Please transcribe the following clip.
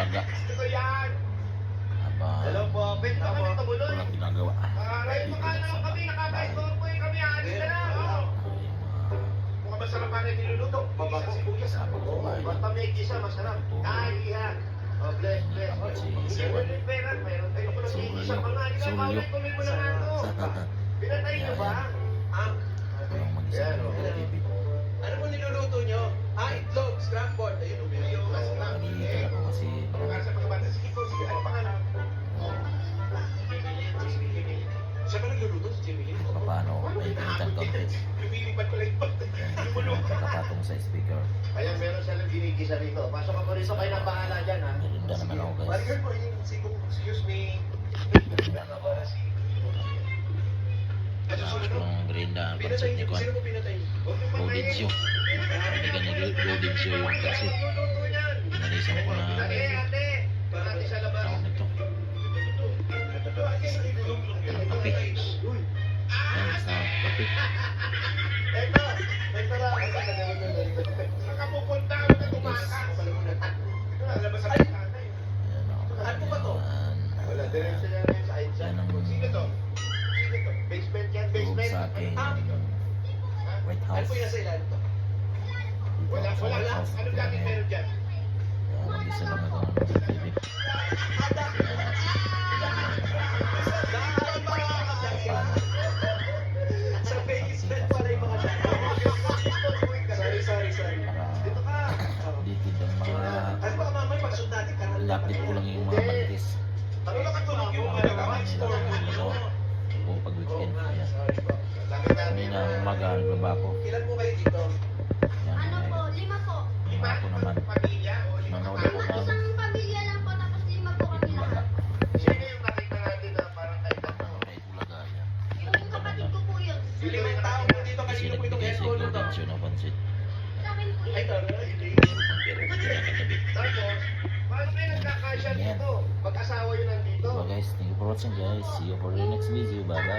umaga. Ito yan. Habang Hello po, pwede ba kami tumuloy? walang ginagawa. Ngayon mukha na lang kami, nakaka-store po kami, alis na lang. Mukhang masarap pa rin niluluto. Mabago. Basta may gisa, masarap. Kaya. Oh, bless. Meron din pera, mayroon tayo ko ng gisa pa nga. Hindi ka paulit-tuloy mo na nga ito. Pinatay niyo ba? Walang mag-isa Yan, ng oh. TV. Ano po niluluto nyo? Itlog, scrambled. Ayun, umiyo. Nagigil ako kasi Para sa mga bata, sige po, sige, ano pa nga na? Siya ba nagluluto si Jimmy Lee? paano may pinitan content. Lumilipat ko lang ito. Lumulong. Nakapatong sa speaker. Ayan, meron siya lang ginigisa rito. Pasok ako rito, kayo na bahala dyan, ha? Merinda naman ako guys. Balikan mo yung sigong, excuse me. Tapos kung merinda ang pancit ni Kwan. Sino po pinatay? Golden Show. Binigyan niya Golden Show yung pancit. Pinalisan ko na Ate, ate sa labas. tawag nito. Kape. Yan, sa kape. Ito na. Saan ka pupunta? Tumaka. Lalabas ang tatay. Yan o. Ano ba to? Wala, diretso yan yan sa side Yan ang Sino to? Basement yan, tugog basement. sa aking White Ano House. po yung nasa ilalim to? Dito Wala, sa wala. White House. Anong dating meron dyan? Yan, nag-isa lang ako ng TV. Paano? Sa basement pala yung mga Sorry. Dito ka. Dikid ang mga Ano ba mamay pag-shoot natin? lapit ko lang yung mga mantis. Ano nakatulog yung Mga kailangan nila nilagawa o pag weekend. Yan. Kanina umaga nagbaba ako. Ilan po kayo dito? Yan, Ano po? 5 po. ako naman. Pamilya o Nanood ako ng Isang pamilya lang po, tapos 5 po kami Bulaga. lahat. Sino yung nakita natin na parang kahit ako? Kay Bulaga yan. Yung kapatid ko po yun. Yung limang tao po dito, Kasi kanino po itong nagbigay sa aircon na to? Golden Show ng pancit. Sa akin po Ay, yun. tara. Pero kinakatabi. Tapos, paano kayo nagkakasya dito? Pag-asawa yun nandito? So guys, thank you for watching guys. See you for the next video. Bye bye.